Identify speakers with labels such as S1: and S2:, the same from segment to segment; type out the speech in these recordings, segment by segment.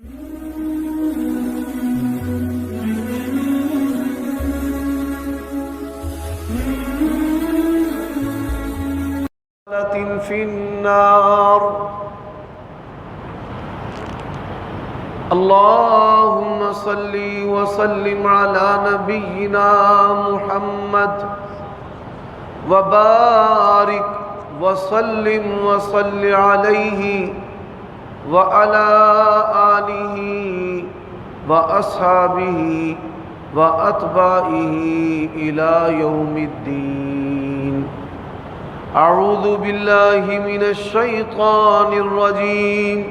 S1: في النار اللهم صل وسلم على نبينا محمد وبارك وسلم وصل عليه وعلى آله وأصحابه وأتباعه إلى يوم الدين. أعوذ بالله من الشيطان الرجيم.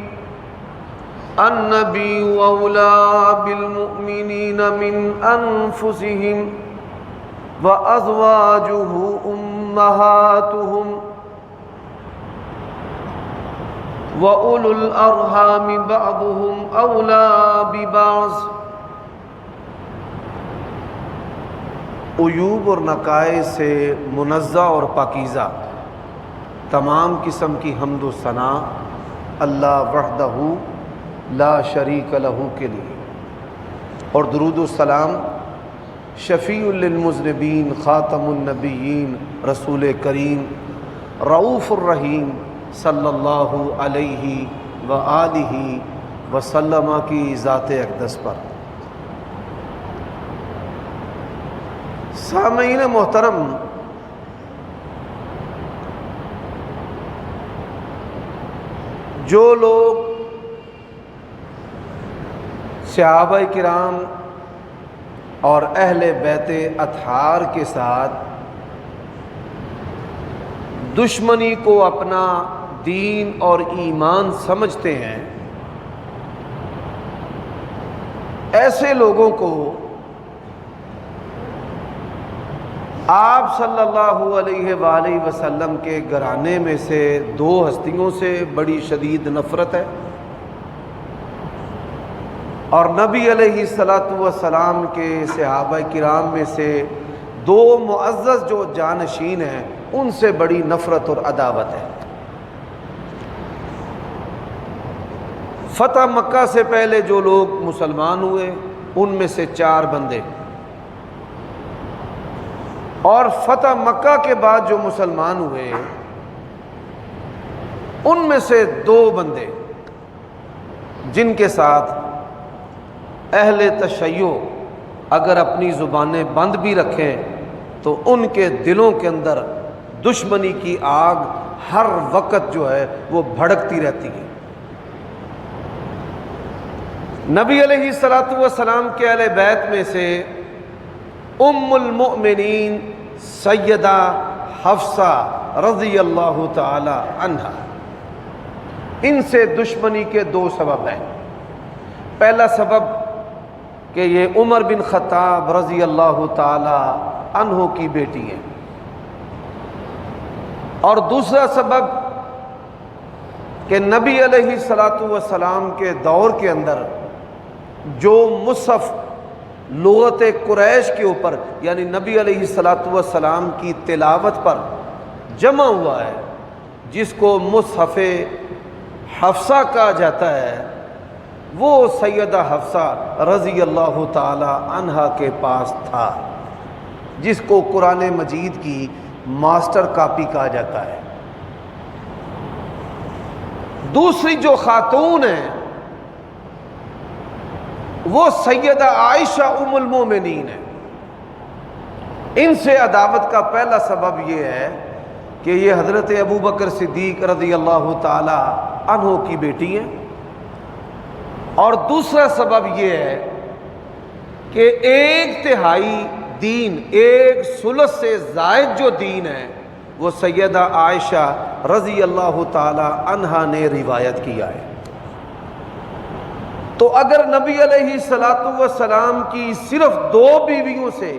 S1: النبي أولى بالمؤمنين من أنفسهم وأزواجه أمهاتهم وأولو الأرحام بعضهم أولى ببعض. عیوب اور نقائص سے منزہ اور پاکیزہ تمام قسم کی حمد و ثنا اللہ وحدہ لا شریک لہ کے لیے، اور درود و سلام شفیع للمذنبین خاتم النبیین رسول کریم رؤوف الرحیم صلی اللہ علیہ وآلہ وسلم کی ذات اقدس پر۔ سامعین محترم، جو لوگ صحابہ کرام اور اہل بیت اطہار کے ساتھ دشمنی کو اپنا دین اور ایمان سمجھتے ہیں، ایسے لوگوں کو آپ صلی اللہ علیہ وآلہ وسلم کے گھرانے میں سے دو ہستیوں سے بڑی شدید نفرت ہے، اور نبی علیہ السلام کے صحابہ کرام میں سے دو معزز جو جانشین ہیں ان سے بڑی نفرت اور عداوت ہے۔ فتح مکہ سے پہلے جو لوگ مسلمان ہوئے ان میں سے 4 بندے، اور فتح مکہ کے بعد جو مسلمان ہوئے ان میں سے 2 بندے جن کے ساتھ اہل تشیع اگر اپنی زبانیں بند بھی رکھیں تو ان کے دلوں کے اندر دشمنی کی آگ ہر وقت جو ہے وہ بھڑکتی رہتی ہے۔ نبی علیہ السلام کے اہل بیت میں سے ام المؤمنین سیدہ حفصہ رضی اللہ تعالی عنہا، ان سے دشمنی کے 2 سبب ہیں۔ پہلا سبب کہ یہ عمر بن خطاب رضی اللہ تعالی عنہ کی بیٹی ہیں، اور دوسرا سبب کہ نبی علیہ السلام کے دور کے اندر جو مصحف لغت قریش کے اوپر یعنی نبی علیہ السلام کی تلاوت پر جمع ہوا ہے، جس کو مصحف حفصہ کہا جاتا ہے، وہ سیدہ حفصہ رضی اللہ تعالی عنہا کے پاس تھا، جس کو قرآن مجید کی ماسٹر کاپی کہا جاتا ہے۔ دوسری جو خاتون ہیں وہ سیدہ عائشہ ام المومنین ہے۔ ان سے عداوت کا پہلا سبب یہ ہے کہ یہ حضرت ابو بکر صدیق رضی اللہ تعالی عنہ کی بیٹی ہیں، اور دوسرا سبب یہ ہے کہ 1/3 دین، 1/3 سے زائد جو دین ہے وہ سیدہ عائشہ رضی اللہ تعالی عنہا نے روایت کیا ہے۔ تو اگر نبی علیہ السلام کی صرف 2 بیویوں سے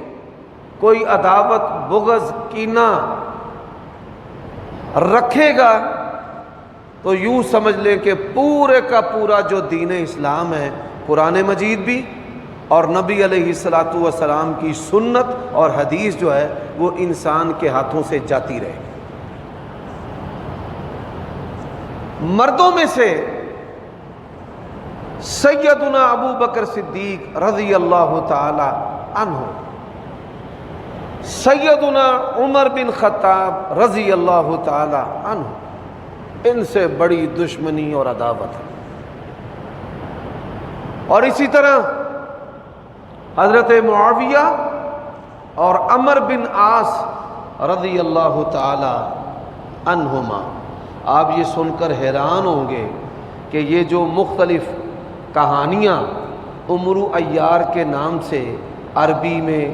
S1: کوئی عداوت، بغض، کینہ رکھے گا تو یوں سمجھ لیں کہ پورے کا پورا جو دین اسلام ہے، قرآن مجید بھی اور نبی علیہ السلام کی سنت اور حدیث جو ہے وہ انسان کے ہاتھوں سے جاتی رہے۔ مردوں میں سے سیدنا ابو بکر صدیق رضی اللہ تعالی عنہ، سیدنا عمر بن خطاب رضی اللہ تعالی عنہ، ان سے بڑی دشمنی اور عداوت ہے۔ اور اسی طرح حضرت معاویہ اور عمر بن عاص رضی اللہ تعالی عنہما، آپ یہ سن کر حیران ہوں گے کہ یہ جو مختلف کہانیاں عمرو عیار کے نام سے عربی میں،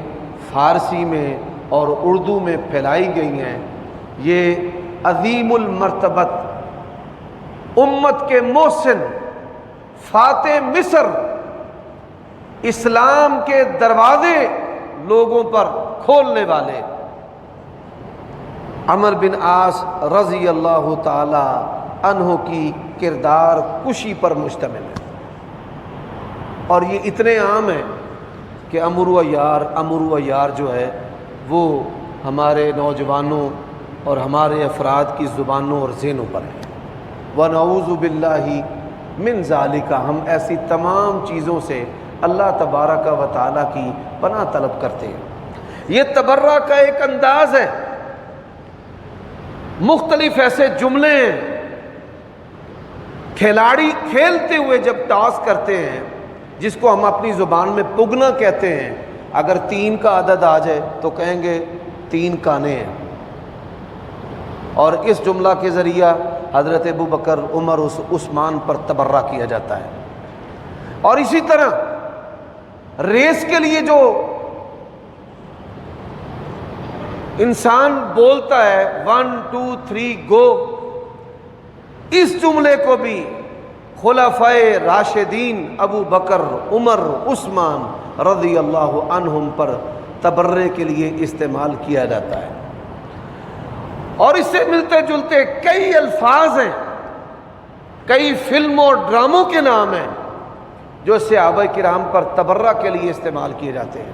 S1: فارسی میں اور اردو میں پھیلائی گئی ہیں، یہ عظیم المرتبت امت کے محسن، فاتح مصر، اسلام کے دروازے لوگوں پر کھولنے والے عمر بن عاص رضی اللہ تعالی عنہ کی کردار کشی پر مشتمل ہے۔ اور یہ اتنے عام ہیں کہ عمرو عیار جو ہے وہ ہمارے نوجوانوں اور ہمارے افراد کی زبانوں اور ذہنوں پر ہے۔ وَنَعُوذُ بِاللَّهِ مِنْ ذَلِكَ، ہم ایسی تمام چیزوں سے اللہ تبارک و تعالیٰ کی پناہ طلب کرتے ہیں۔ یہ تبرہ کا ایک انداز ہے، مختلف ایسے جملے ہیں، کھلاڑی کھیلتے ہوئے جب ٹاس کرتے ہیں جس کو ہم اپنی زبان میں پگنا کہتے ہیں، اگر 3 کا عدد آ جائے تو کہیں گے 3 کانے ہیں، اور اس جملہ کے ذریعہ حضرت ابو بکر، عمر، عثمان پر تبرہ کیا جاتا ہے۔ اور اسی طرح ریس کے لیے جو انسان بولتا ہے 1 2 3 گو، اس جملے کو بھی خلفائے راشدین ابو بکر، عمر، عثمان رضی اللہ عنہم پر تبرے کے لیے استعمال کیا جاتا ہے۔ اور اس سے ملتے جلتے کئی الفاظ ہیں، کئی فلموں اور ڈراموں کے نام ہیں جو صحابہ کرام پر تبرہ کے لیے استعمال کیے جاتے ہیں،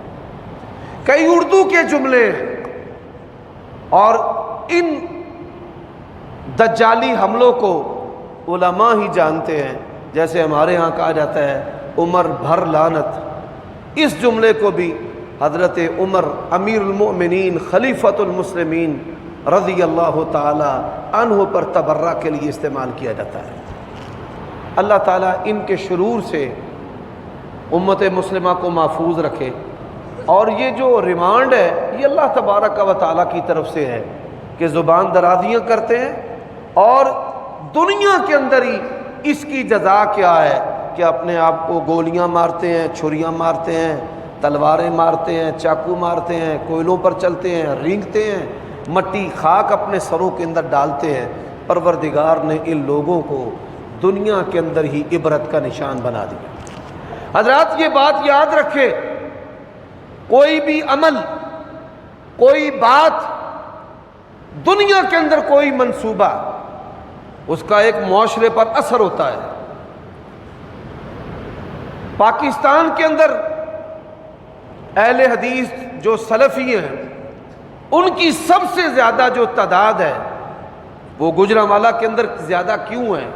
S1: کئی اردو کے جملے ہیں، اور ان دجالی حملوں کو علماء ہی جانتے ہیں۔ جیسے ہمارے ہاں کہا جاتا ہے عمر بھر لعنت، اس جملے کو بھی حضرت عمر امیر المؤمنین خلیفۃ المسلمین رضی اللہ تعالی عنہ پر تبرہ کے لیے استعمال کیا جاتا ہے۔ اللہ تعالیٰ ان کے شرور سے امت مسلمہ کو محفوظ رکھے۔ اور یہ جو ریمانڈ ہے یہ اللہ تبارک و تعالیٰ کی طرف سے ہے کہ زبان درازیاں کرتے ہیں، اور دنیا کے اندر ہی اس کی جزا کیا ہے کہ اپنے آپ کو گولیاں مارتے ہیں، چھریاں مارتے ہیں، تلواریں مارتے ہیں، چاقو مارتے ہیں، کوئلوں پر چلتے ہیں، رینگتے ہیں، مٹی خاک اپنے سروں کے اندر ڈالتے ہیں۔ پروردگار نے ان لوگوں کو دنیا کے اندر ہی عبرت کا نشان بنا دیا۔ حضرات یہ بات یاد رکھے، کوئی بھی عمل، کوئی بات، دنیا کے اندر کوئی منصوبہ، اس کا ایک معاشرے پر اثر ہوتا ہے۔ پاکستان کے اندر اہل حدیث جو سلفی ہیں ان کی سب سے زیادہ جو تعداد ہے وہ گوجرانوالہ کے اندر زیادہ کیوں ہے؟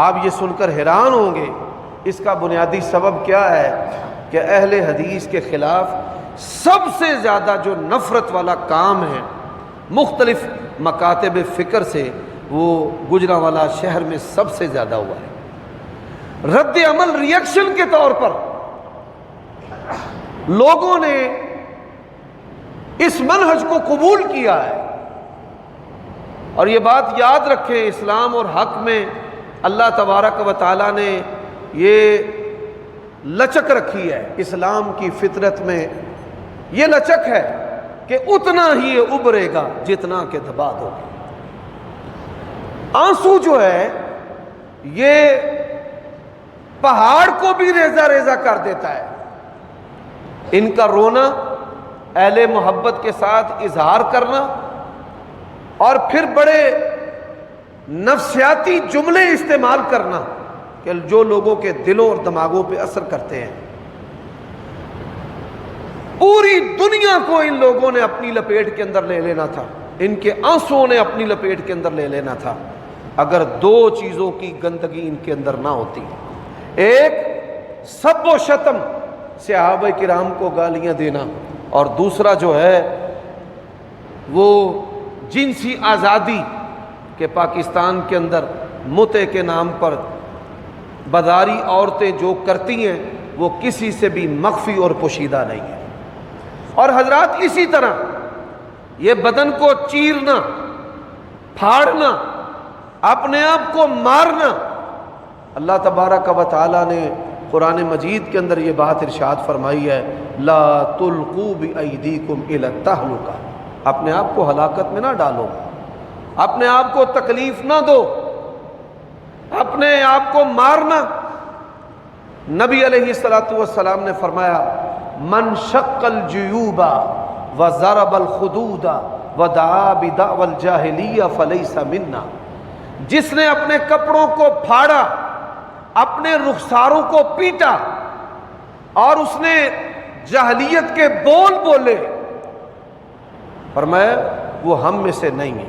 S1: آپ یہ سن کر حیران ہوں گے۔ اس کا بنیادی سبب کیا ہے کہ اہل حدیث کے خلاف سب سے زیادہ جو نفرت والا کام ہے مختلف مکاتب فکر سے، وہ گوجرانوالہ شہر میں سب سے زیادہ ہوا ہے۔ رد عمل، ریئیکشن کے طور پر لوگوں نے اس منہج کو قبول کیا ہے۔ اور یہ بات یاد رکھیں، اسلام اور حق میں اللہ تبارک و تعالیٰ نے یہ لچک رکھی ہے، اسلام کی فطرت میں یہ لچک ہے کہ اتنا ہی یہ ابھرے گا جتنا کہ دبا دو گے۔ آنسو جو ہے یہ پہاڑ کو بھی ریزہ ریزہ کر دیتا ہے۔ ان کا رونا، اہل محبت کے ساتھ اظہار کرنا، اور پھر بڑے نفسیاتی جملے استعمال کرنا کہ جو لوگوں کے دلوں اور دماغوں پہ اثر کرتے ہیں۔ پوری دنیا کو ان لوگوں نے اپنی لپیٹ کے اندر لے لینا تھا، ان کے آنسوؤں نے اپنی لپیٹ کے اندر لے لینا تھا، اگر دو چیزوں کی گندگی ان کے اندر نہ ہوتی۔ ایک سب و شتم صحابہ کرام کو گالیاں دینا، اور دوسرا جو ہے وہ جنسی آزادی کہ پاکستان کے اندر متع کے نام پر بازاری عورتیں جو کرتی ہیں وہ کسی سے بھی مخفی اور پوشیدہ نہیں ہے۔ اور حضرات اسی طرح یہ بدن کو چیرنا، پھاڑنا، اپنے آپ کو مارنا، اللہ تبارک و تعالیٰ نے قرآن مجید کے اندر یہ بات ارشاد فرمائی ہے، لا تلقوا بأیدیکم الی التہلکہ، اپنے آپ کو ہلاکت میں نہ ڈالو، اپنے آپ کو تکلیف نہ دو، اپنے آپ کو مارنا۔ نبی علیہ الصلوۃ والسلام نے فرمایا، من شق الجیوب وضرب الخدود ودعا بدعوى الجاہلیہ فلیس منا، جس نے اپنے کپڑوں کو پھاڑا، اپنے رخساروں کو پیٹا اور اس نے جاہلیت کے بول بولے، فرمایا وہ ہم میں سے نہیں ہے۔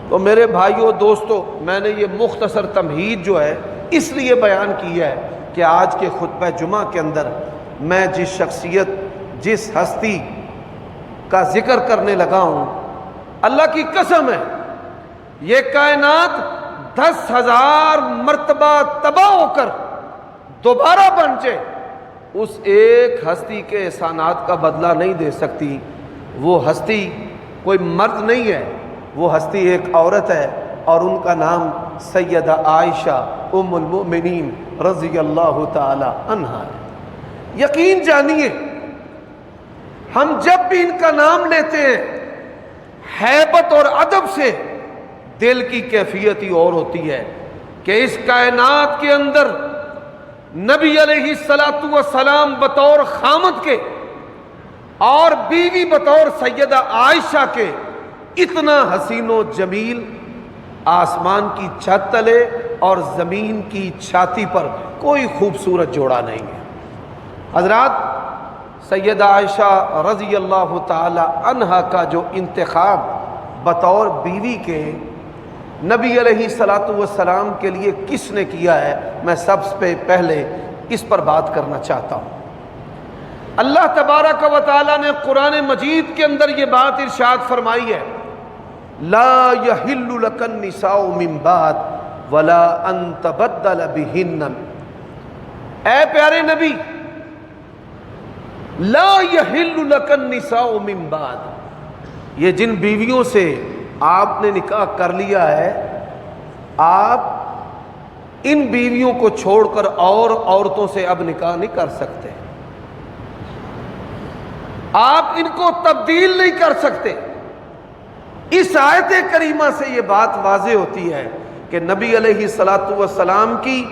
S1: تو میرے بھائیوں دوستو، میں نے یہ مختصر تمہید جو ہے اس لیے بیان کیا ہے کہ آج کے خطبہ جمعہ کے اندر میں جس شخصیت، جس ہستی کا ذکر کرنے لگا ہوں، اللہ کی قسم ہے یہ کائنات 10,000 مرتبہ تباہ ہو کر دوبارہ بن جائے، اس ایک ہستی کے احسانات کا بدلہ نہیں دے سکتی۔ وہ ہستی کوئی مرد نہیں ہے، وہ ہستی ایک عورت ہے، اور ان کا نام سیدہ عائشہ ام المؤمنین رضی اللہ تعالی عنہا ہے۔ یقین جانیے، ہم جب بھی ان کا نام لیتے ہیں ہیبت اور ادب سے، دل کی کیفیت ہی اور ہوتی ہے کہ اس کائنات کے اندر نبی علیہ الصلوۃ والسلام بطور خامد کے اور بیوی بطور سیدہ عائشہ کے اتنا حسین و جمیل آسمان کی چھت تلے اور زمین کی چھاتی پر کوئی خوبصورت جوڑا نہیں ہے۔ حضرات، سیدہ عائشہ رضی اللہ تعالی عنہا کا جو انتخاب بطور بیوی کے نبی علیہ الصلوۃ والسلام کے لیے کس نے کیا ہے، میں سب سے پہلے اس پر بات کرنا چاہتا ہوں۔ اللہ تبارک و تعالی نے قرآن مجید کے اندر یہ بات ارشاد فرمائی ہے، لا یحل لک النساء من بعد ولا ان تبدل بہن، اے پیارے نبی، لا یحل لک النساء من بعد، یہ جن بیویوں سے آپ نے نکاح کر لیا ہے، آپ ان بیویوں کو چھوڑ کر اور عورتوں سے اب نکاح نہیں کر سکتے، آپ ان کو تبدیل نہیں کر سکتے۔ اس آیت کریمہ سے یہ بات واضح ہوتی ہے کہ نبی علیہ الصلوۃ والسلام کی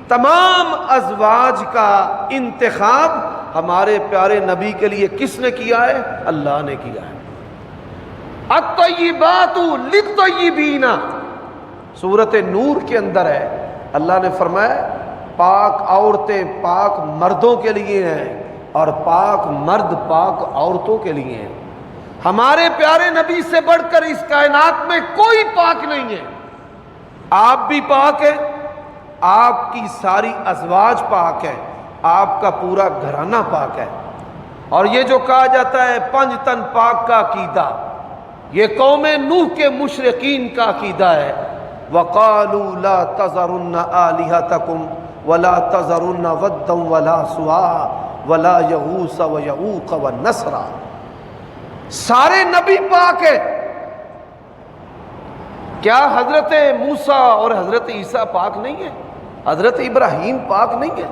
S1: تمام ازواج کا انتخاب ہمارے پیارے نبی کے لیے کس نے کیا ہے؟ اللہ نے کیا ہے۔ الطیبات للطیبین، سورۃ نور کے اندر ہے، اللہ نے فرمایا پاک عورتیں پاک مردوں کے لیے ہیں اور پاک مرد پاک عورتوں کے لیے ہیں۔ ہمارے پیارے نبی سے بڑھ کر اس کائنات میں کوئی پاک نہیں ہے۔ آپ بھی پاک ہیں، آپ کی ساری ازواج پاک ہے، آپ کا پورا گھرانہ پاک ہے۔ اور یہ جو کہا جاتا ہے پنج تن پاک کا عقیدہ، یہ قوم نوح کے مشرکین کا عقیدہ ہے۔ وَقَالُوا لَا تَذَرُنَّ آلِهَتَكُمْ وَلَا تَذَرُنَّ وَدًّا وَلَا سُوَاعًا وَلَا يَغُوثَ وَيَعُوقَ وَالنَّسْرَ، سارے نبی پاک ہے۔ کیا حضرت موسیٰ اور حضرت عیسیٰ پاک نہیں ہے؟ حضرت ابراہیم پاک نہیں ہے؟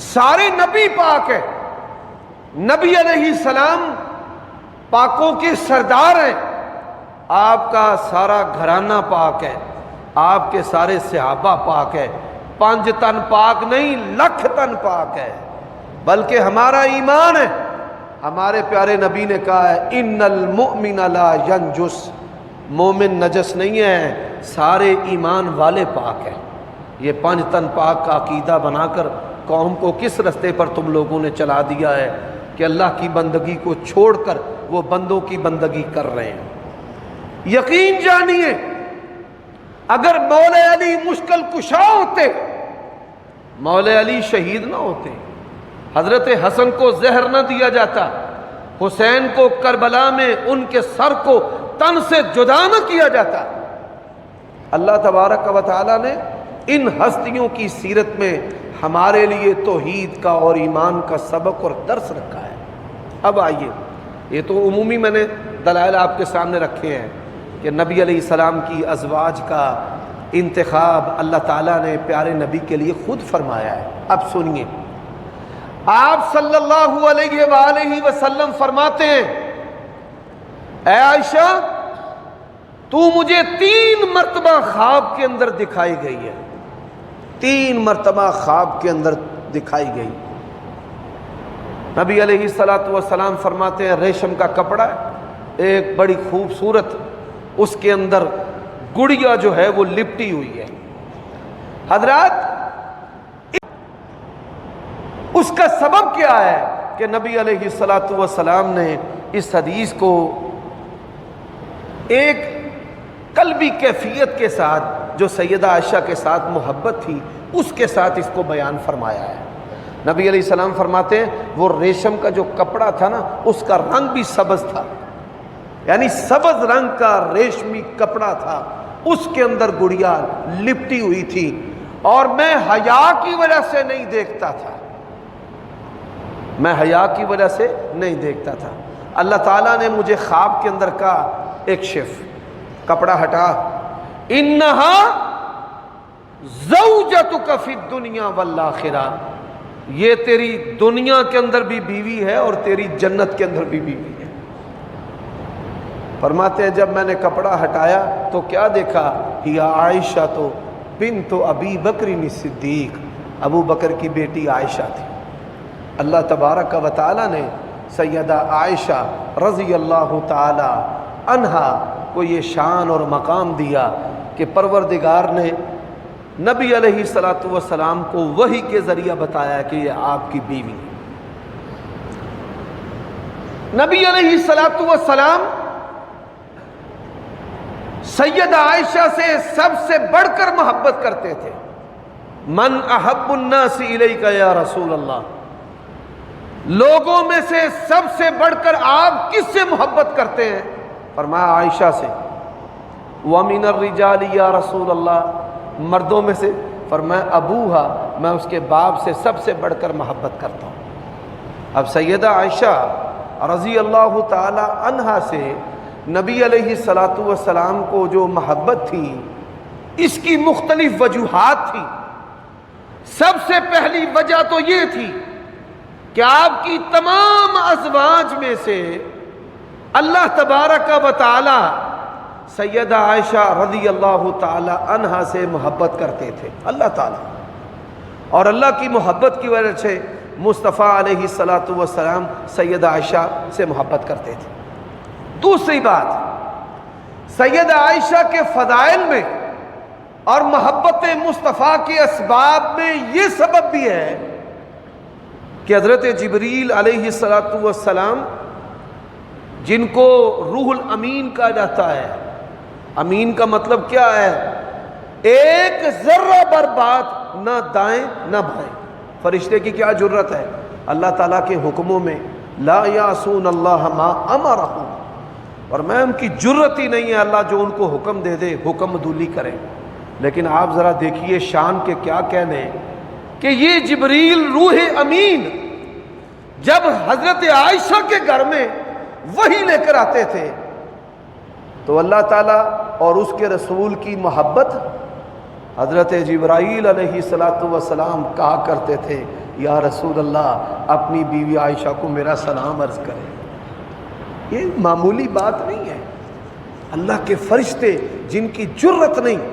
S1: سارے نبی پاک ہے۔ نبی علیہ السلام پاکوں کے سردار ہیں، آپ کا سارا گھرانہ پاک ہے، آپ کے سارے صحابہ پاک ہے۔ پانچ تن پاک نہیں، لکھ تن پاک ہے۔ بلکہ ہمارا ایمان ہے، ہمارے پیارے نبی نے کہا ہے ان المؤمن لا ینجس، مومن نجس نہیں ہے، سارے ایمان والے پاک ہیں۔ یہ پانچ تن پاک کا عقیدہ بنا کر قوم کو کس رستے پر تم لوگوں نے چلا دیا ہے کہ اللہ کی بندگی کو چھوڑ کر وہ بندوں کی بندگی کر رہے ہیں۔ یقین جانیے، اگر مولا علی مشکل کشا ہوتے مولا علی شہید نہ ہوتے، حضرت حسن کو زہر نہ دیا جاتا، حسین کو کربلا میں ان کے سر کو تن سے جدا نہ کیا جاتا، اللہ تبارک و تعالیٰ نے ان ہستیوں کی سیرت میں ہمارے لیے توحید کا اور ایمان کا سبق اور درس رکھا ہے۔ اب آئیے، یہ تو عمومی میں نے دلائل آپ کے سامنے رکھے ہیں کہ نبی علیہ السلام کی ازواج کا انتخاب اللہ تعالیٰ نے پیارے نبی کے لیے خود فرمایا ہے۔ اب سنیے، آپ صلی اللہ علیہ وآلہ وسلم فرماتے ہیں، اے عائشہ تو مجھے 3 مرتبہ خواب کے اندر دکھائی گئی ہے، 3 مرتبہ خواب کے اندر دکھائی گئی۔ نبی علیہ السلام فرماتے ہیں ریشم کا کپڑا ہے، ایک بڑی خوبصورت، اس کے اندر گڑیا جو ہے وہ لپٹی ہوئی ہے۔ حضرات اس کا سبب کیا ہے کہ نبی علیہ السلام نے اس حدیث کو ایک قلبی کیفیت کے ساتھ، جو سیدہ عائشہ کے ساتھ محبت تھی اس کے ساتھ اس کو بیان فرمایا ہے۔ نبی علیہ السلام فرماتے ہیں وہ ریشم کا جو کپڑا تھا نا، اس کا رنگ بھی سبز تھا، یعنی سبز رنگ کا ریشمی کپڑا تھا، اس کے اندر گڑیا لپٹی ہوئی تھی، اور میں حیا کی وجہ سے نہیں دیکھتا تھا، میں حیا کی وجہ سے نہیں دیکھتا تھا۔ اللہ تعالیٰ نے مجھے خواب کے اندر کہا اکشف، کپڑا ہٹا، انہا زوجتک فی الدنیا والآخرہ، یہ تیری دنیا کے اندر بھی بیوی ہے اور تیری جنت کے اندر بھی بیوی ہے۔ فرماتے ہیں جب میں نے کپڑا ہٹایا تو کیا دیکھا، یا عائشہ تو بنت ابی بکر صدیق، ابو بکر کی بیٹی عائشہ تھی۔ اللہ تبارک و تعالی نے سیدہ عائشہ رضی اللہ تعالی عنہا کو یہ شان اور مقام دیا کہ پروردگار نے نبی علیہ السلام کو وحی کے ذریعہ بتایا کہ یہ آپ کی بیوی ہے۔ نبی علیہ السلام سیدہ عائشہ سے سب سے بڑھ کر محبت کرتے تھے۔ من احب الناس الیک یا رسول اللہ، لوگوں میں سے سب سے بڑھ کر آپ کس سے محبت کرتے ہیں؟ فرمایا عائشہ سے۔ وَمِنَ الرِّجَالِ یا رسول اللہ، مردوں میں سے؟ فرمایا ابوہا، میں اس کے باپ سے سب سے بڑھ کر محبت کرتا ہوں۔ اب سیدہ عائشہ رضی اللہ تعالی عنہا سے نبی علیہ السلام کو جو محبت تھی، اس کی مختلف وجوہات تھی۔ سب سے پہلی وجہ تو یہ تھی کہ آپ کی تمام ازواج میں سے اللہ تبارک و تعالی سیدہ عائشہ رضی اللہ تعالی عنہا سے محبت کرتے تھے، اللہ تعالی، اور اللہ کی محبت کی وجہ سے مصطفیٰ علیہ السلام سیدہ عائشہ سے محبت کرتے تھے۔ دوسری بات، سیدہ عائشہ کے فضائل میں اور محبت مصطفیٰ کے اسباب میں یہ سبب بھی ہے کہ حضرت جبریل علیہ السلام، جن کو روح الامین کہا جاتا ہے، امین کا مطلب کیا ہے؟ ایک ذرہ بر بات نہ دائیں نہ بائیں۔ فرشتے کی کیا جرت ہے اللہ تعالیٰ کے حکموں میں، لا یعصون اللہ ما امرہم، اور میں ان کی جرت ہی نہیں ہے اللہ جو ان کو حکم دے دے حکم عدولی کریں۔ لیکن آپ ذرا دیکھیے شان کے کیا کہنے کہ یہ جبریل روح امین جب حضرت عائشہ کے گھر میں وحی لے کر آتے تھے تو اللہ تعالیٰ اور اس کے رسول کی محبت، حضرت جبرائیل علیہ السلام کہا کرتے تھے یا رسول اللہ اپنی بیوی عائشہ کو میرا سلام عرض کریں۔ یہ معمولی بات نہیں ہے، اللہ کے فرشتے جن کی جرت نہیں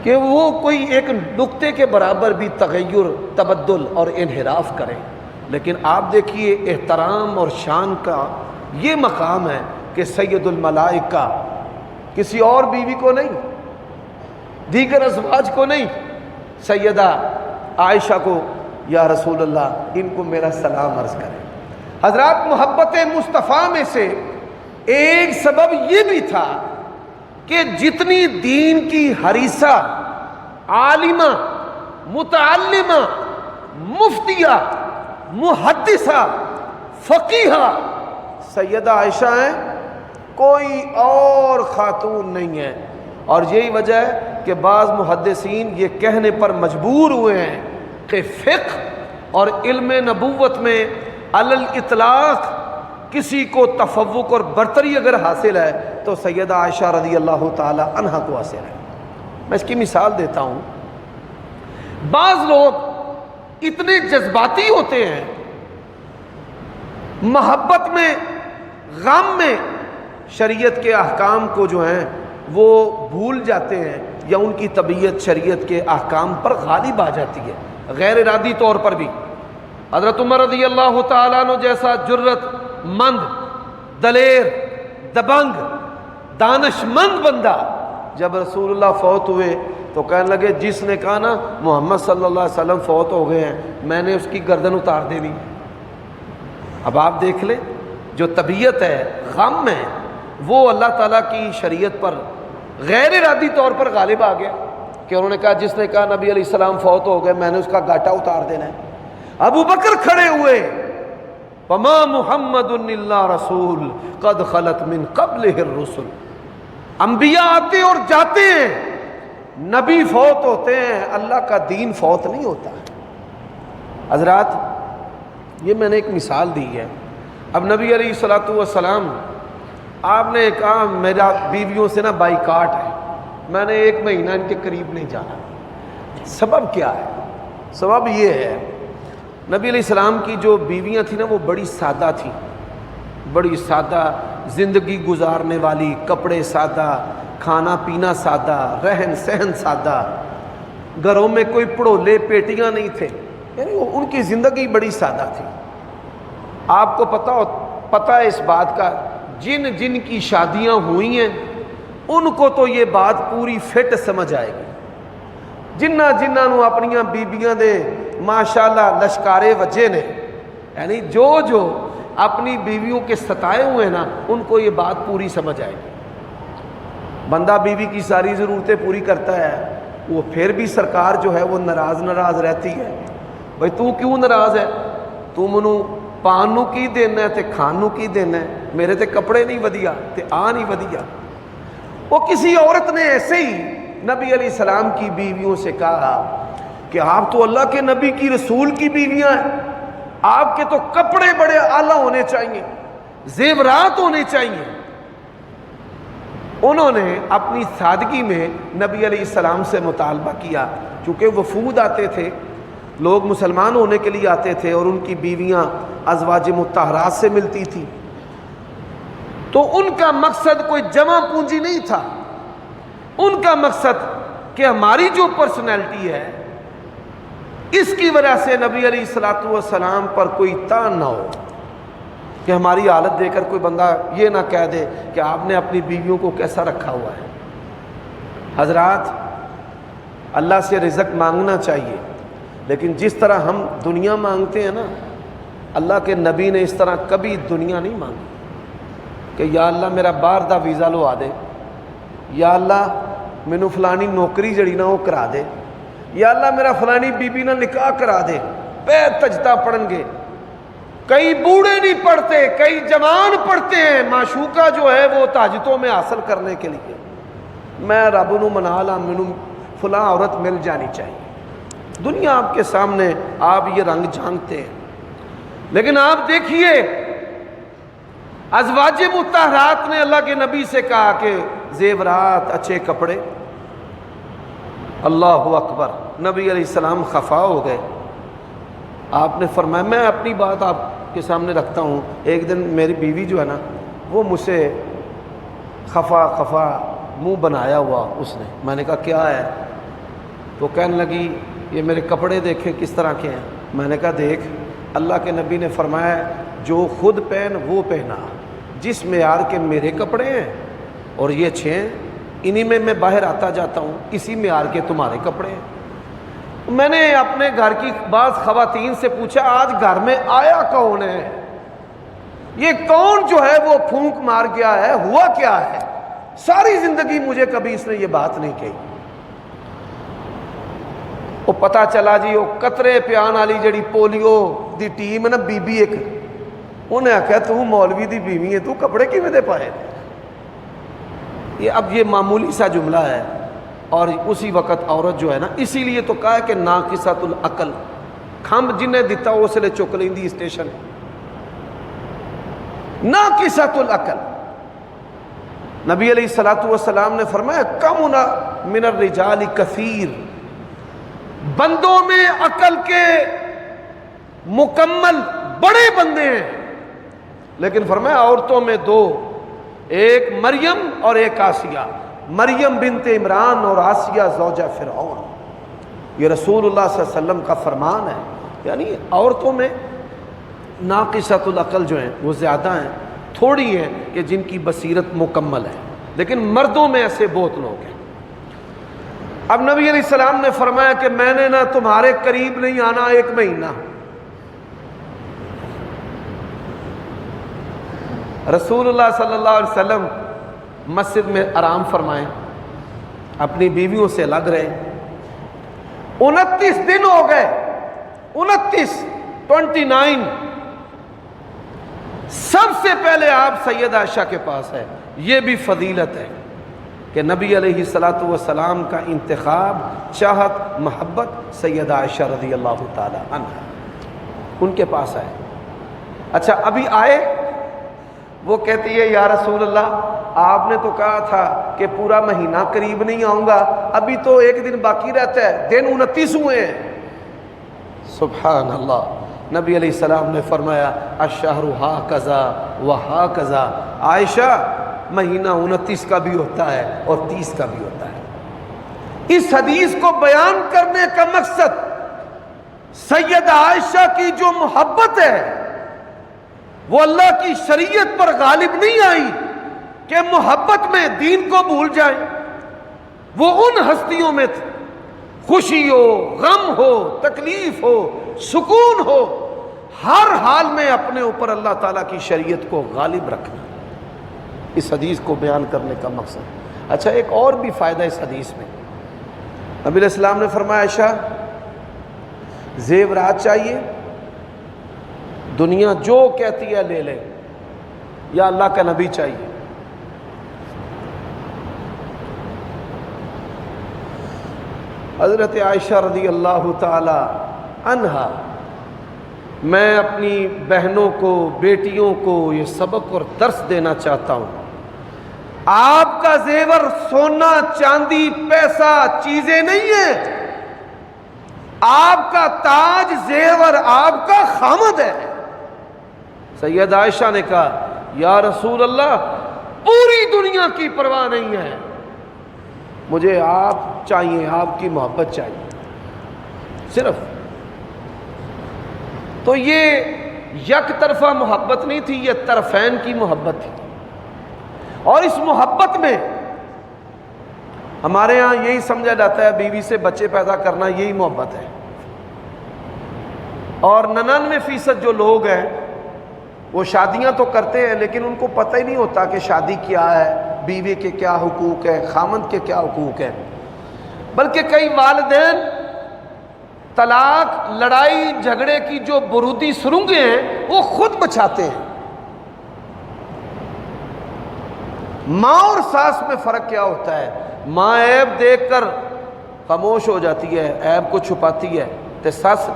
S1: کہ وہ کوئی ایک نقطے کے برابر بھی تغیر، تبدل اور انحراف کریں، لیکن آپ دیکھیے احترام اور شان کا یہ مقام ہے کہ سید الملائکہ کسی اور بیوی کو نہیں، دیگر ازواج کو نہیں، سیدہ عائشہ کو یا رسول اللہ ان کو میرا سلام عرض کریں۔ حضرات محبت مصطفیٰ میں سے ایک سبب یہ بھی تھا کہ جتنی دین کی حریصہ، عالمہ متعلمہ، مفتیہ، محدثہ، فقیہہ سیدہ عائشہ ہیں، کوئی اور خاتون نہیں ہے۔ اور یہی وجہ ہے کہ بعض محدثین یہ کہنے پر مجبور ہوئے ہیں کہ فقہ اور علم نبوت میں علی الاطلاق کسی کو تفوق اور برتری اگر حاصل ہے تو سیدہ عائشہ رضی اللہ تعالی عنہا کو حاصل ہے۔ میں اس کی مثال دیتا ہوں۔ بعض لوگ اتنے جذباتی ہوتے ہیں، محبت میں، غم میں شریعت کے احکام کو جو ہیں وہ بھول جاتے ہیں، یا ان کی طبیعت شریعت کے احکام پر غالب آ جاتی ہے غیر ارادی طور پر بھی۔ حضرت عمر رضی اللہ تعالیٰ عنہ جیسا جرت مند، دلیر، دبنگ، دانش مند بندہ جب رسول اللہ فوت ہوئے تو کہنے لگے جس نے کہا نا محمد صلی اللہ علیہ وسلم فوت ہو گئے ہیں، میں نے اس کی گردن اتار دینی۔ اب آپ دیکھ لیں، جو طبیعت ہے، غم ہے، وہ اللہ تعالیٰ کی شریعت پر غیر ارادی طور پر غالب آ گیا کہ انہوں نے کہا جس نے کہا نبی علیہ السلام فوت ہو گئے میں نے اس کا گاٹا اتار دینا ہے۔ ابو بکر کھڑے ہوئے، وما محمد الا رسول قد خلت من قبلہ الرسل، انبیاء آتے اور جاتے ہیں، نبی فوت ہوتے ہیں، اللہ کا دین فوت نہیں ہوتا۔ حضرات یہ میں نے ایک مثال دی ہے۔ اب نبی علیہ الصلوۃ والسلام آپ نے کہا میرا بیویوں سے نا بائیکاٹ ہے، میں نے 1 مہینہ ان کے قریب نہیں جانا۔ سبب کیا ہے؟ سبب یہ ہے نبی علیہ السلام کی جو بیویاں تھیں نا وہ بڑی سادہ تھیں، بڑی سادہ زندگی گزارنے والی، کپڑے سادہ، کھانا پینا سادہ، رہن سہن سادہ، گھروں میں کوئی پڑولے پیٹیاں نہیں تھے، یعنی ان کی زندگی بڑی سادہ تھی۔ آپ کو پتہ ہے اس بات کا، جن جن کی شادیاں ہوئی ہیں ان کو تو یہ بات پوری فٹ سمجھ آئے گی۔ جنہوں اپنیاں بیبیاں دے ماشاءاللہ لشکارے وجے نے، یعنی جو اپنی بیویوں کے ستائے ہوئے ہیں نا ان کو یہ بات پوری سمجھ آئے گی۔ بندہ بیوی کی ساری ضرورتیں پوری کرتا ہے، وہ پھر بھی سرکار جو ہے وہ ناراض رہتی ہے۔ بھئی تو کیوں ناراض ہے؟ تو منو پان نو کی دینا ہے تے کھان نو کی دینا ہے، میرے تے کپڑے نہیں ودیا تے آ نہیں ودیا۔ وہ کسی عورت نے ایسے ہی نبی علیہ السلام کی بیویوں سے کہا کہ آپ تو اللہ کے نبی کی رسول کی بیویاں ہیں، آپ کے تو کپڑے بڑے اعلیٰ ہونے چاہیے، زیورات ہونے چاہیے۔ انہوں نے اپنی سادگی میں نبی علیہ السلام سے مطالبہ کیا، چونکہ وفود آتے تھے، لوگ مسلمان ہونے کے لیے آتے تھے اور ان کی بیویاں ازواج مطہرات سے ملتی تھی، تو ان کا مقصد کوئی جمع پونجی نہیں تھا، ان کا مقصد کہ ہماری جو پرسنالٹی ہے اس کی وجہ سے نبی علیہ الصلوۃ والسلام پر کوئی تان نہ ہو، کہ ہماری حالت دے کر کوئی بندہ یہ نہ کہہ دے کہ آپ نے اپنی بیویوں کو کیسا رکھا ہوا ہے۔ حضرات اللہ سے رزق مانگنا چاہیے، لیکن جس طرح ہم دنیا مانگتے ہیں نا، اللہ کے نبی نے اس طرح کبھی دنیا نہیں مانگی کہ یا اللہ میرا باہر دا ویزا لوا دے، یا اللہ مینوں فلانی نوکری جڑی نا وہ کرا دے، یا اللہ میرا فلانی بی بی نہ نکاح کرا دے۔ پیر تجدہ پڑھن گے، کئی بوڑھے نہیں پڑھتے، کئی جوان پڑھتے ہیں معشوقہ جو ہے وہ تاجتوں میں حاصل کرنے کے لیے، میں رب نو منا لا مینوں فلاں عورت مل جانی چاہیے۔ دنیا آپ کے سامنے آپ یہ رنگ جھانکتے ہیں، لیکن آپ دیکھیے ازواج مطہرات نے اللہ کے نبی سے کہا کہ زیورات، اچھے کپڑے۔ اللہ اکبر، نبی علیہ السلام خفا ہو گئے۔ آپ نے فرمایا، میں اپنی بات آپ کے سامنے رکھتا ہوں، ایک دن میری بیوی جو ہے نا وہ مجھ سے خفا منہ بنایا ہوا اس نے، میں نے کہا کیا ہے؟ تو کہنے لگی یہ میرے کپڑے دیکھیں کس طرح کے ہیں۔ میں نے کہا دیکھ، اللہ کے نبی نے فرمایا جو خود پہن وہ پہنا، جس معیار کے میرے کپڑے ہیں اور یہ اچھے ہیں، انہی میں میں باہر آتا جاتا ہوں، اسی معیار کے تمہارے کپڑے ہیں۔ میں نے اپنے گھر کی بعض خواتین سے پوچھا آج گھر میں آیا کون ہے؟ یہ کون جو ہے وہ پھونک مار گیا ہے؟ ہوا کیا ہے؟ ساری زندگی مجھے کبھی اس نے یہ بات نہیں کہی۔ وہ پتہ چلا جی وہ قطرے پیان والی جڑی پولیو دی ٹیم ہے نا بی بی ایک، انہیں آخیا تو مولوی دی بیوی ہے تو کپڑے کیویں دے پائے؟ یہ معمولی سا جملہ ہے، اور اسی وقت عورت جو ہے نا، اسی لیے تو کہا ہے کہ ناقصۃ العقل، کھمب جنہیں دیتا وہ اس لیے چک لیندی اسٹیشن، ناقصۃ العقل۔ نبی علیہ الصلوۃ والسلام نے فرمایا کم من الرجال کثیر، بندوں میں عقل کے مکمل بڑے بندے ہیں، لیکن فرمایا عورتوں میں دو، ایک مریم اور ایک آسیہ، مریم بنت عمران اور آسیہ زوجہ فرعون۔ یہ رسول اللہ صلی اللہ علیہ وسلم کا فرمان ہے، یعنی عورتوں میں ناقصۃ العقل جو ہیں وہ زیادہ ہیں، تھوڑی ہیں کہ جن کی بصیرت مکمل ہے، لیکن مردوں میں ایسے بہت لوگ ہیں۔ اب نبی علیہ السلام نے فرمایا کہ میں نے نہ تمہارے قریب نہیں آنا 1 مہینہ۔ رسول اللہ صلی اللہ علیہ وسلم مسجد میں آرام فرمائیں، اپنی بیویوں سے الگ رہے، 29 دن ہو گئے، 29 سب سے پہلے آپ سید عائشہ کے پاس ہے۔ یہ بھی فضیلت ہے کہ نبی علیہ الصلوۃ والسلام کا انتخاب، چاہت، محبت سید عائشہ رضی اللہ تعالی عنہ ان کے پاس آئے۔ اچھا ابھی آئے، وہ کہتی ہے یا رسول اللہ آپ نے تو کہا تھا کہ پورا مہینہ قریب نہیں آؤں گا، ابھی تو 1 دن باقی رہتا ہے، دن 29 ہوئے ہیں۔ سبحان اللہ، نبی علیہ السلام نے فرمایا الشہر ہاکذا وہاکذا، عائشہ مہینہ 29 کا بھی ہوتا ہے اور 30 کا بھی ہوتا ہے۔ اس حدیث کو بیان کرنے کا مقصد سید عائشہ کی جو محبت ہے وہ اللہ کی شریعت پر غالب نہیں آئی کہ محبت میں دین کو بھول جائیں۔ وہ ان ہستیوں میں خوشی ہو، غم ہو، تکلیف ہو، سکون ہو، ہر حال میں اپنے اوپر اللہ تعالیٰ کی شریعت کو غالب رکھنا، اس حدیث کو بیان کرنے کا مقصد۔ اچھا ایک اور بھی فائدہ اس حدیث میں، نبی علیہ السلام نے فرمایا عائشہ زیورات چاہیے، دنیا جو کہتی ہے لے لے، یا اللہ کا نبی چاہیے؟ حضرت عائشہ رضی اللہ تعالی عنہا، میں اپنی بہنوں کو، بیٹیوں کو یہ سبق اور درس دینا چاہتا ہوں، آپ کا زیور سونا چاندی پیسہ چیزیں نہیں ہیں، آپ کا تاج زیور آپ کا خامد ہے۔ سید عائشہ نے کہا یا رسول اللہ پوری دنیا کی پرواہ نہیں ہے، مجھے آپ چاہیے، آپ کی محبت چاہیے صرف۔ تو یہ یک طرفہ محبت نہیں تھی، یہ طرفین کی محبت تھی، اور اس محبت میں ہمارے ہاں یہی سمجھا جاتا ہے بیوی سے بچے پیدا کرنا یہی محبت ہے، اور 99% جو لوگ ہیں وہ شادیاں تو کرتے ہیں لیکن ان کو پتہ ہی نہیں ہوتا کہ شادی کیا ہے، بیوی کے کیا حقوق ہیں، خامند کے کیا حقوق ہیں، بلکہ کئی والدین طلاق، لڑائی جھگڑے کی جو برودی سرنگیں ہیں وہ خود بچھاتے ہیں۔ ماں اور ساس میں فرق کیا ہوتا ہے؟ ماں عیب دیکھ کر خاموش ہو جاتی ہے، عیب کو چھپاتی ہے، تے ساس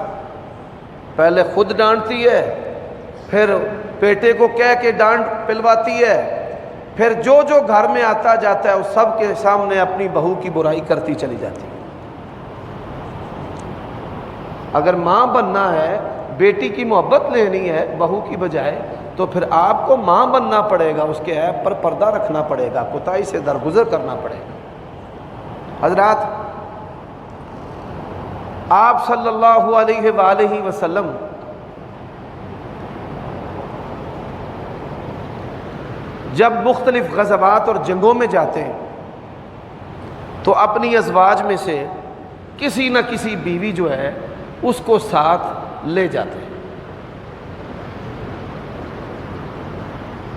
S1: پہلے خود ڈانٹتی ہے، پھر بیٹے کو کہہ کے ڈانٹ پلواتی ہے، پھر جو جو گھر میں آتا جاتا ہے اس سب کے سامنے اپنی بہو کی برائی کرتی چلی جاتی ہے۔ اگر ماں بننا ہے، بیٹی کی محبت لینی ہے بہو کی بجائے، تو پھر آپ کو ماں بننا پڑے گا، اس کے عیب پر پردہ رکھنا پڑے گا، کوتاہی سے درگزر کرنا پڑے گا۔ حضرات، آپ صلی اللہ علیہ وآلہ وسلم جب مختلف غزوات اور جنگوں میں جاتے ہیں تو اپنی ازواج میں سے کسی نہ کسی بیوی جو ہے اس کو ساتھ لے جاتے ہیں۔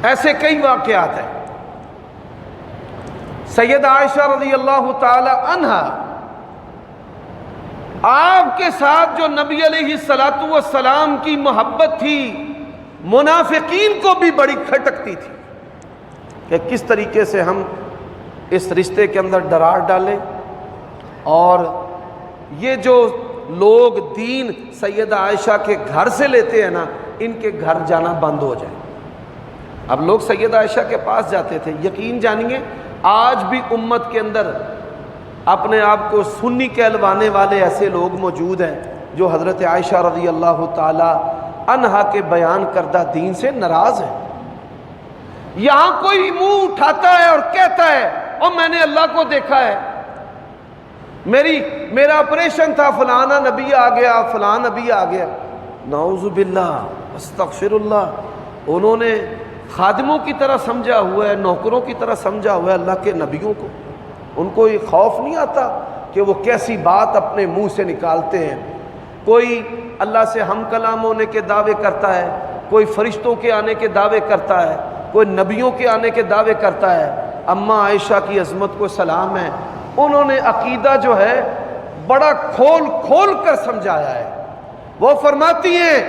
S1: ایسے کئی واقعات ہیں۔ سیدہ عائشہ رضی اللہ تعالی عنہا آپ کے ساتھ جو نبی علیہ الصلوۃ والسلام کی محبت تھی منافقین کو بھی بڑی کھٹکتی تھی کہ کس طریقے سے ہم اس رشتے کے اندر درار ڈالیں اور یہ جو لوگ دین سیدہ عائشہ کے گھر سے لیتے ہیں نا، ان کے گھر جانا بند ہو جائے۔ اب لوگ سیدہ عائشہ کے پاس جاتے تھے، یقین جانیے آج بھی امت کے اندر اپنے آپ کو سنی کہلوانے والے ایسے لوگ موجود ہیں جو حضرت عائشہ رضی اللہ تعالی عنہا کے بیان کردہ دین سے ناراض ہیں۔ یہاں کوئی منہ اٹھاتا ہے اور کہتا ہے اور میں نے اللہ کو دیکھا ہے، میرا آپریشن تھا، فلانا نبی آ گیا، فلاں نبی آ گیا، نعوذ باللہ استغفر اللہ۔ انہوں نے خادموں کی طرح سمجھا ہوا ہے، نوکروں کی طرح سمجھا ہوا ہے اللہ کے نبیوں کو۔ ان کو یہ خوف نہیں آتا کہ وہ کیسی بات اپنے منہ سے نکالتے ہیں۔ کوئی اللہ سے ہم کلام ہونے کے دعوے کرتا ہے، کوئی فرشتوں کے آنے کے دعوے کرتا ہے، کوئی نبیوں کے آنے کے دعوے کرتا ہے۔ اماں عائشہ کی عظمت کو سلام ہے، انہوں نے عقیدہ جو ہے بڑا کھول کھول کر سمجھایا ہے۔ وہ فرماتی ہیں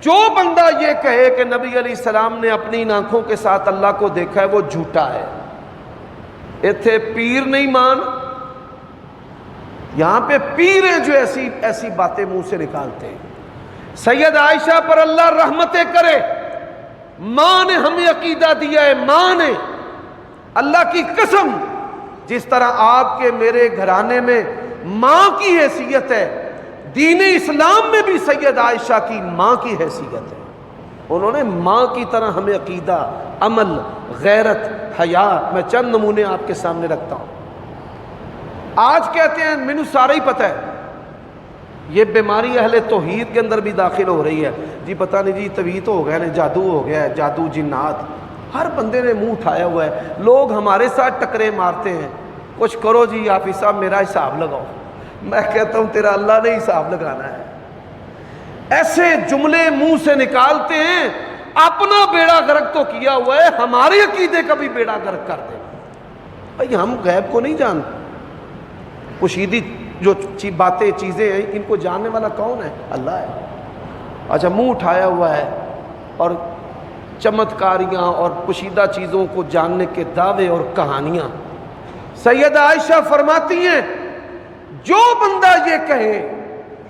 S1: جو بندہ یہ کہے کہ نبی علیہ السلام نے اپنی آنکھوں کے ساتھ اللہ کو دیکھا ہے وہ جھوٹا ہے۔ ایتھے پیر نہیں مان، یہاں پہ پیر ہیں جو ایسی باتیں منہ سے نکالتے ہیں۔ سید عائشہ پر اللہ رحمتیں کرے، ماں نے ہمیں عقیدہ دیا ہے، ماں نے، اللہ کی قسم، جس طرح آپ کے میرے گھرانے میں ماں کی حیثیت ہے، دین اسلام میں بھی سید عائشہ کی ماں کی حیثیت ہے۔ انہوں نے ماں کی طرح ہمیں عقیدہ، عمل، غیرت، حیا، میں چند نمونے آپ کے سامنے رکھتا ہوں۔ آج کہتے ہیں مینوں سارا ہی پتہ ہے، یہ بیماری اہل توحید کے اندر بھی داخل ہو رہی ہے، جی پتہ نہیں جی تویت ہو گیا ہے، جادو ہو گیا ہے، جادو جنات، ہر بندے نے منہ اٹھایا ہوا ہے۔ لوگ ہمارے ساتھ ٹکرے مارتے ہیں، کچھ کرو جی حافظ صاحب میرا حساب لگاؤ، میں کہتا ہوں تیرا اللہ نے حساب لگانا ہے۔ ایسے جملے منہ سے نکالتے ہیں، اپنا بیڑا غرق تو کیا ہوا ہے، ہمارے عقیدے کا بھی بیڑا غرق کر دیں۔ بھائی ہم غیب کو نہیں جانتے، کشیدی جو باتیں چیزیں ہیں ان کو جاننے والا کون ہے؟ اللہ ہے۔ اچھا منہ اٹھایا ہوا ہے اور چمتکاریاں اور پوشیدہ چیزوں کو جاننے کے دعوے اور کہانیاں۔ سیدہ عائشہ فرماتی ہیں جو بندہ یہ کہے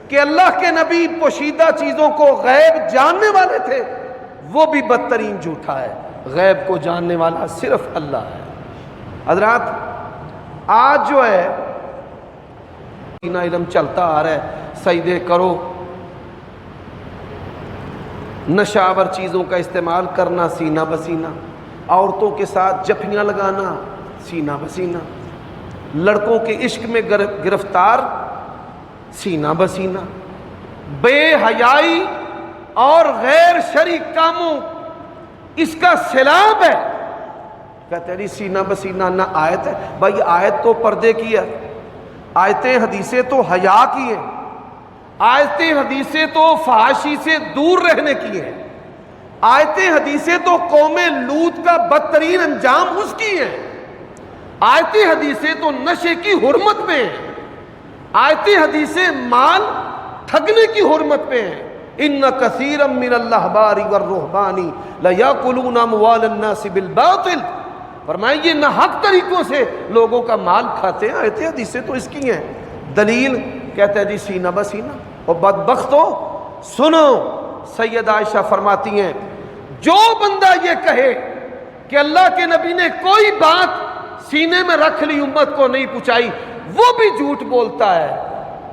S1: کہ اللہ کے نبی پوشیدہ چیزوں کو غیب جاننے والے تھے، وہ بھی بدترین جھوٹا ہے۔ غیب کو جاننے والا صرف اللہ ہے۔ حضرات آج جو ہے علم چلتا آ رہا ہے، سجدے کرو، نشاور چیزوں کا استعمال کرنا سینہ بسینہ، عورتوں کے ساتھ جفیاں لگانا سینہ بسینہ، لڑکوں کے عشق میں گرفتار سینہ بسینہ، بے حیائی اور غیر شرعی کاموں اس کا سیلاب ہے۔ کہتے ہیں سینہ بسینہ نہ آیت ہے، بھائی آیت تو پردے کی ہے، آیتیں حدیثیں تو حیا کی ہیں، آیتیں حدیثیں تو فحاشی سے دور رہنے کی ہیں، آیتیں حدیثیں تو قوم لوط کا بدترین انجام اس کی ہیں، آیتیں حدیثیں تو نشے کی حرمت پہ ہیں، آیتیں حدیثیں مال ٹھگنے کی حرمت پہ ہیں۔ ان کثیرا من الاحبار والرہبان لیاکلون اموال الناس بالباطل، فرمایا یہ ناحق طریقوں سے لوگوں کا مال کھاتے ہیں۔ آیتیں حدیثیں تو اس کی ہیں، دلیل کہتے ہیں جی سینہ بسینہ۔ اور بدبختو سنو، سیدہ عائشہ فرماتی ہیں جو بندہ یہ کہے کہ اللہ کے نبی نے کوئی بات سینے میں رکھ لی امت کو نہیں پہنچائی، وہ بھی جھوٹ بولتا ہے۔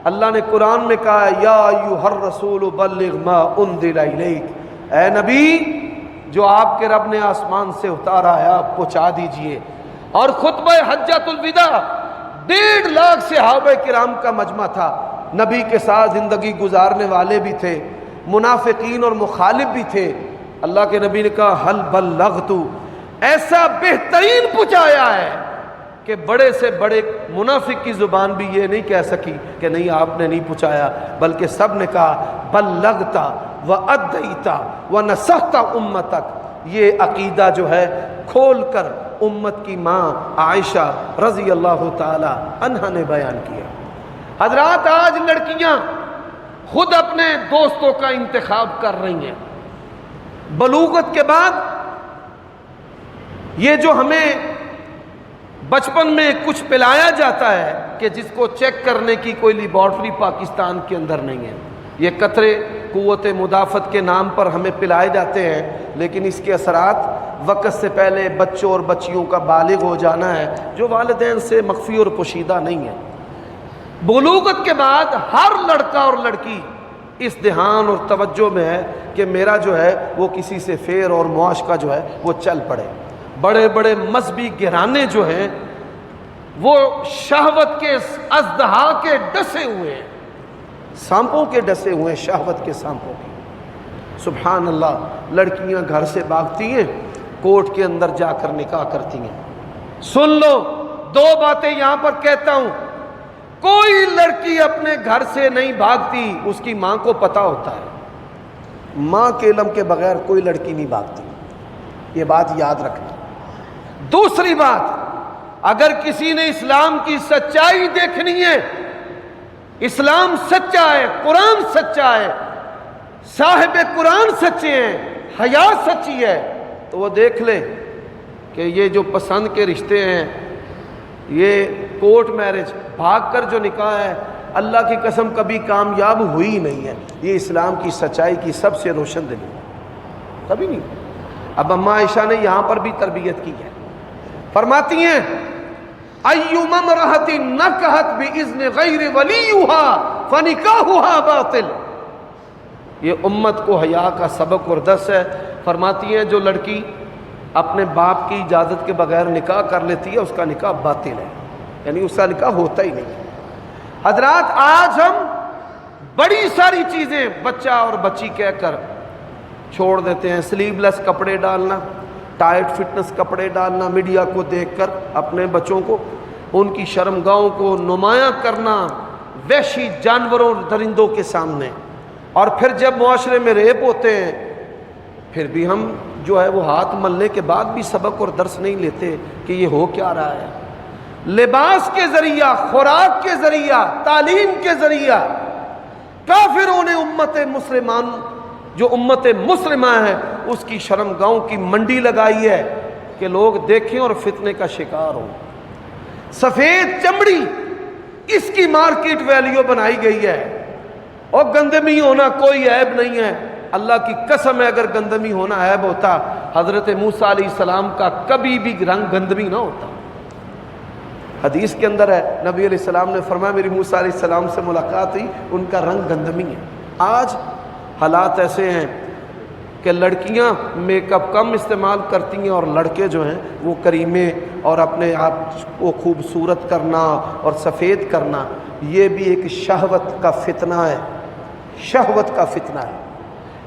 S1: اللہ نے قرآن میں کہا یا ایھا الرسول بلغ ما انزل الیک، اے نبی جو آپ کے رب نے آسمان سے اتارا ہے آپ پہنچا دیجئے۔ اور خطبہ حجۃ الوداع 1.5 لاکھ صحابہ کرام کا مجمع تھا، نبی کے ساتھ زندگی گزارنے والے بھی تھے، منافقین اور مخالف بھی تھے۔ اللہ کے نبی نے کہا حل بلغت، ایسا بہترین پہنچایا ہے کہ بڑے سے بڑے منافق کی زبان بھی یہ نہیں کہہ سکی کہ نہیں آپ نے نہیں پہنچایا، بلکہ سب نے کہا بلغت وادیت ونصحت امتک۔ یہ عقیدہ جو ہے کھول کر امت کی ماں عائشہ رضی اللہ تعالی عنہا نے بیان کیا۔ حضرات آج لڑکیاں خود اپنے دوستوں کا انتخاب کر رہی ہیں بلوغت کے بعد۔ یہ جو ہمیں بچپن میں کچھ پلایا جاتا ہے کہ جس کو چیک کرنے کی کوئی لیبارٹری پاکستان کے اندر نہیں ہے، یہ قطرے قوت مدافعت کے نام پر ہمیں پلائے جاتے ہیں، لیکن اس کے اثرات وقت سے پہلے بچوں اور بچیوں کا بالغ ہو جانا ہے جو والدین سے مخفی اور پوشیدہ نہیں ہے۔ بلوغت کے بعد ہر لڑکا اور لڑکی اس دھیان اور توجہ میں ہے کہ میرا جو ہے وہ کسی سے فیر اور معاش کا جو ہے وہ چل پڑے۔ بڑے بڑے مذہبی گھرانے جو ہیں وہ شہوت کے اژدہا کے ڈسے ہوئے ہیں، سانپوں کے ڈسے ہوئے ہیں، شہوت کے سانپوں کے۔ سبحان اللہ، لڑکیاں گھر سے بھاگتی ہیں، کورٹ کے اندر جا کر نکاح کرتی ہیں۔ سن لو، دو باتیں یہاں پر کہتا ہوں، کوئی لڑکی اپنے گھر سے نہیں بھاگتی، اس کی ماں کو پتہ ہوتا ہے۔ ماں کے علم کے بغیر کوئی لڑکی نہیں بھاگتی، یہ بات یاد رکھنا۔ دوسری بات، اگر کسی نے اسلام کی سچائی دیکھنی ہے، اسلام سچا ہے، قرآن سچا ہے، صاحب قرآن سچے ہیں، حیا سچی ہے، تو وہ دیکھ لے کہ یہ جو پسند کے رشتے ہیں، یہ کورٹ میرج بھاگ کر جو نکاح ہے، اللہ کی قسم کبھی کامیاب ہوئی نہیں ہے۔ یہ اسلام کی سچائی کی سب سے روشن دلیل ہے، کبھی نہیں۔ اب اماں عائشہ نے یہاں پر بھی تربیت کی ہے، فرماتی ہیں ایما امرأۃ نکحت باذن غیر ولیھا فنکاحھا باطل۔ یہ امت کو حیا کا سبق اور درس ہے۔ فرماتی ہیں جو لڑکی اپنے باپ کی اجازت کے بغیر نکاح کر لیتی ہے، اس کا نکاح باطل ہے، یعنی اس کا نکاح ہوتا ہی نہیں۔ حضرات آج ہم بڑی ساری چیزیں بچہ اور بچی کہہ کر چھوڑ دیتے ہیں، سلیو لیس کپڑے ڈالنا، ٹائٹ فٹنس کپڑے ڈالنا، میڈیا کو دیکھ کر اپنے بچوں کو ان کی شرمگاہوں کو نمایاں کرنا وحشی جانوروں درندوں کے سامنے، اور پھر جب معاشرے میں ریپ ہوتے ہیں پھر بھی ہم جو ہے وہ ہاتھ ملنے کے بعد بھی سبق اور درس نہیں لیتے کہ یہ ہو کیا رہا ہے۔ لباس کے ذریعہ، خوراک کے ذریعہ، تعلیم کے ذریعہ کافروں نے امت مسلمان جو امت مسلمہ ہے اس کی شرمگاہوں کی منڈی لگائی ہے کہ لوگ دیکھیں اور فتنے کا شکار ہوں۔ سفید چمڑی اس کی مارکیٹ ویلیو بنائی گئی ہے، اور گندمی ہونا کوئی عیب نہیں ہے۔ اللہ کی قسم ہے اگر گندمی ہونا عیب ہوتا، حضرت موسیٰ علیہ السلام کا کبھی بھی رنگ گندمی نہ ہوتا۔ حدیث کے اندر ہے، نبی علیہ السلام نے فرمایا میری موسیٰ علیہ السلام سے ملاقات ہوئی، ان کا رنگ گندمی ہے۔ آج حالات ایسے ہیں کہ لڑکیاں میک اپ کم استعمال کرتی ہیں اور لڑکے جو ہیں وہ کریمے اور اپنے آپ کو خوبصورت کرنا اور سفید کرنا، یہ بھی ایک شہوت کا فتنہ ہے، شہوت کا فتنہ ہے۔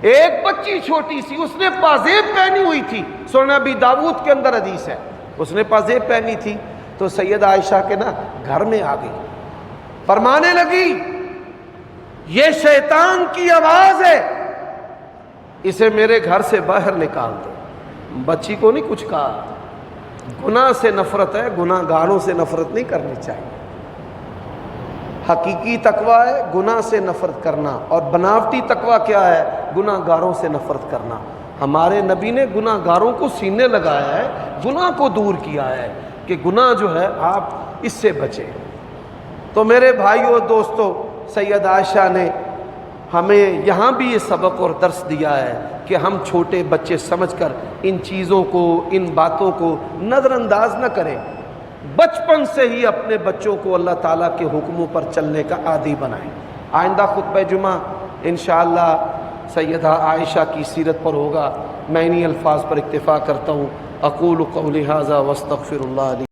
S1: ایک بچی چھوٹی سی، اس نے پازیب پہنی ہوئی تھی، سنن ابی داؤد کے اندر حدیث ہے، اس نے پازیب پہنی تھی تو سید عائشہ کے نا گھر میں آ گئی، فرمانے لگی یہ شیطان کی آواز ہے، اسے میرے گھر سے باہر نکال دو۔ بچی کو نہیں کچھ کہا، گناہ سے نفرت ہے، گناہ گاروں سے نفرت نہیں کرنی چاہیے۔ حقیقی تقوی ہے گناہ سے نفرت کرنا، اور بناوٹی تقوی کیا ہے؟ گناہ گاروں سے نفرت کرنا۔ ہمارے نبی نے گناہ گاروں کو سینے لگایا ہے، گناہ کو دور کیا ہے کہ گناہ جو ہے آپ اس سے بچیں۔ تو میرے بھائیوں دوستو، سید عائشہ نے ہمیں یہاں بھی یہ سبق اور درس دیا ہے کہ ہم چھوٹے بچے سمجھ کر ان چیزوں کو، ان باتوں کو نظر انداز نہ کریں، بچپن سے ہی اپنے بچوں کو اللہ تعالیٰ کے حکموں پر چلنے کا عادی بنائیں۔ آئندہ خطبہ جمعہ انشاءاللہ سیدہ عائشہ کی سیرت پر ہوگا، میں انہی الفاظ پر اکتفا کرتا ہوں۔ اقول قولی ھذا واستغفر اللہ لی